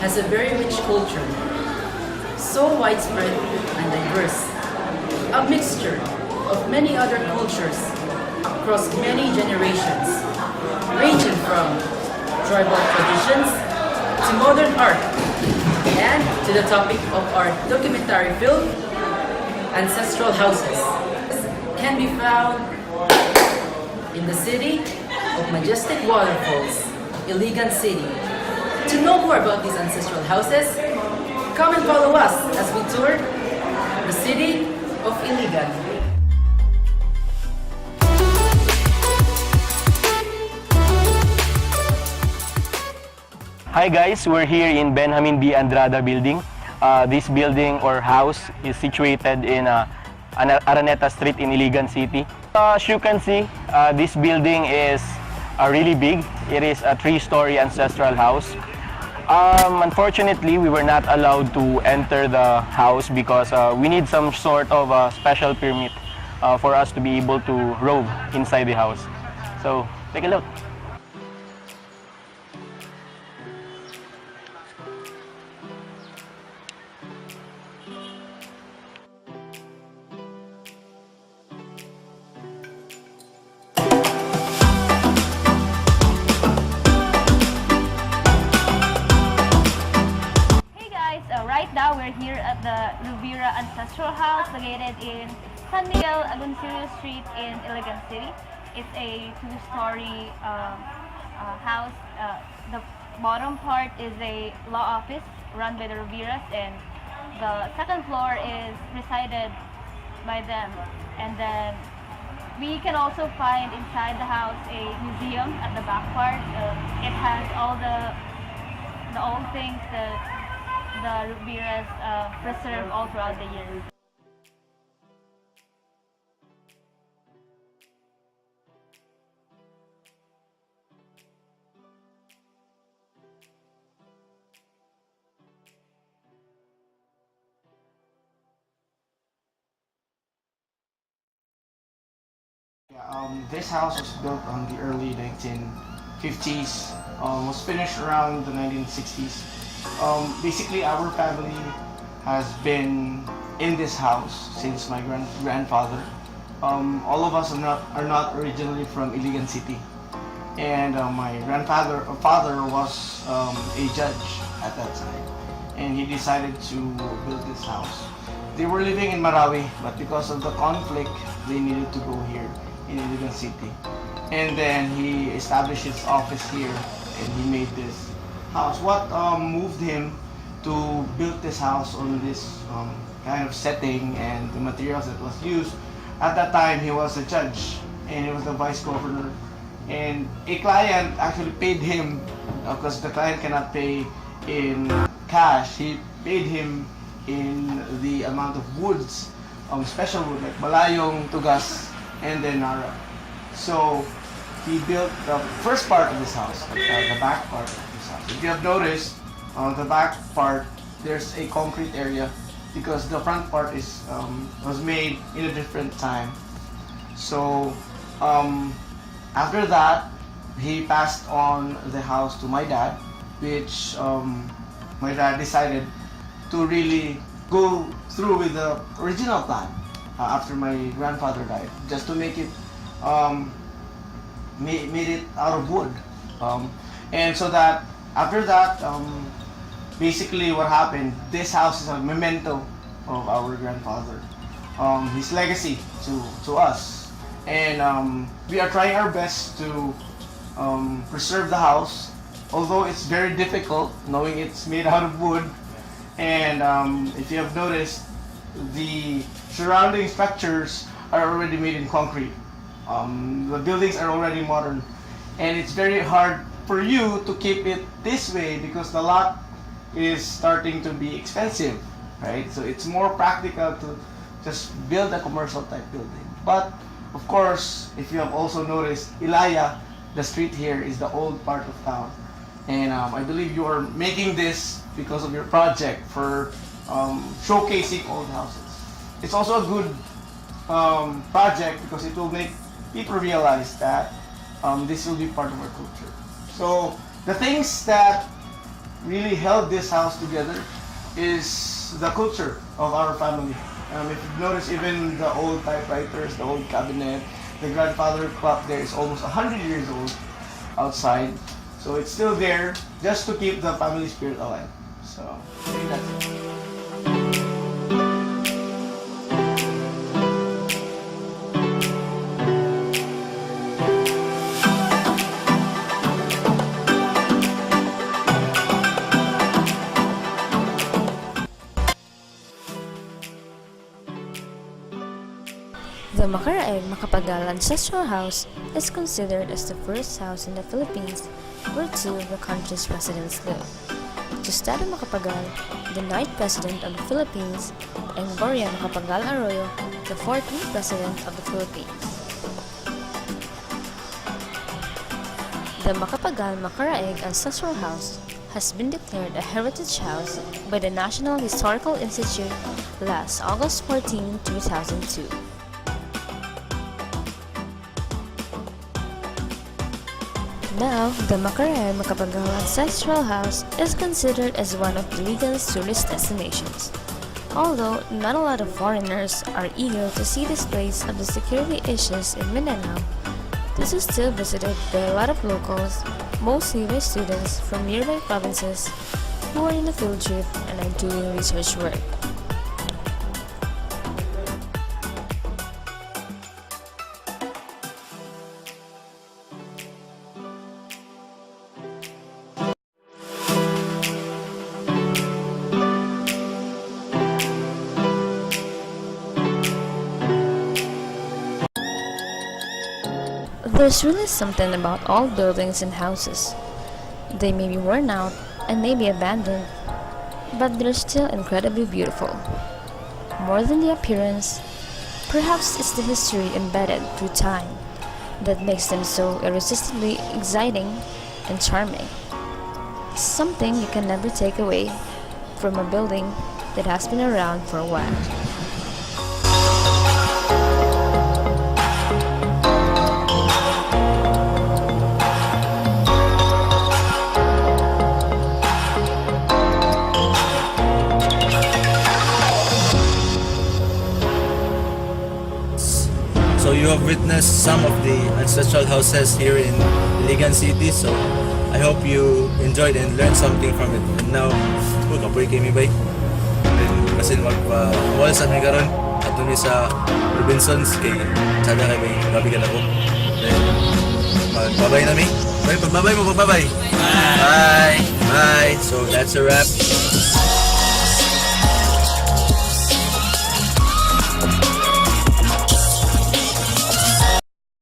has a very rich culture, so widespread and diverse, a mixture of many other cultures across many generations, ranging from tribal traditions to modern art, and to the topic of our documentary film, Ancestral Houses, can be found in the city of majestic waterfalls, Iligan City. To know more about these ancestral houses, come and follow us as we tour the city of Iligan. Hi guys, we're here in Benjamin B. Andrada building. This building or house is situated in Araneta Street in Iligan City. As you can see, this building is really big. It is a 3-story ancestral house. Unfortunately, we were not allowed to enter the house because we need some sort of special permit for us to be able to roam inside the house. So, take a look. Right now, we're here at the Rivera Ancestral House located in San Miguel Agoncillo Street in Iligan City. It's a 2-story house. The bottom part is a law office run by the Riveras, and the second floor is resided by them. And then we can also find inside the house a museum at the back part. It has all the old things that the Riveras preserve all throughout the years. This house was built on the early 1950s, was finished around the 1960s. Basically, our family has been in this house since my grandfather. All of us are not originally from Iligan City, and my father was a judge at that time, and he decided to build this house. They were living in Marawi, but because of the conflict, they needed to go here in Iligan City, and then he established his office here, and he made this house. What moved him to build this house on this kind of setting and the materials that was used? At that time, he was a judge and he was the vice governor. And a client actually paid him, because the client cannot pay in cash. He paid him in the amount of woods, special wood like balayong, tugas, and then nara. So he built the first part of this house, the back part. If you have noticed, on the back part, there's a concrete area because the front part was made in a different time. So after that, he passed on the house to my dad, which my dad decided to really go through with the original plan after my grandfather died, just to make it made it out of wood, and so that after that, basically what happened, this house is a memento of our grandfather, his legacy to us. And we are trying our best to preserve the house, although it's very difficult knowing it's made out of wood. And if you have noticed, the surrounding structures are already made in concrete. The buildings are already modern, and it's very hard for you to keep it this way because the lot is starting to be expensive, right? So it's more practical to just build a commercial type building. But of course, if you have also noticed, Ilaya, the street here, is the old part of town. And I believe you are making this because of your project for showcasing old houses. It's also a good project because it will make people realize that this will be part of our culture. So the things that really held this house together is the culture of our family. If you notice, even the old typewriters, the old cabinet, the grandfather clock there is almost 100 years old outside. So it's still there just to keep the family spirit alive. So I think that's it. The Macaraeg Macapagal Ancestral House is considered as the first house in the Philippines where two of the country's presidents live. Gustavo Macapagal, the 9th President of the Philippines, and Gloria Macapagal Arroyo, the 14th President of the Philippines. The Macapagal Macaraeg Ancestral House has been declared a heritage house by the National Historical Institute last August 14, 2002. Now, the Macaraeg Macapagal Ancestral House is considered as one of Iligan's tourist destinations. Although not a lot of foreigners are eager to see this place of the security issues in Mindanao, this is still visited by a lot of locals, mostly by students from nearby provinces who are in a field trip and are doing research work. There's really something about old buildings and houses. They may be worn out and may be abandoned, but they're still incredibly beautiful. More than the appearance, perhaps it's the history embedded through time that makes them so irresistibly exciting and charming. Something you can never take away from a building that has been around for a while. So you have witnessed some of the ancestral houses here in Iligan City. So I hope you enjoyed and learned something from it. And now, kapoy kami bay. Kasi magpa-mall sa may karon at dun sa Robinsons kay sada kay may babigan ako. Then magbabay na mi. Bye, pagbabay mo, pagbabay. Bye. Bye. So that's a wrap.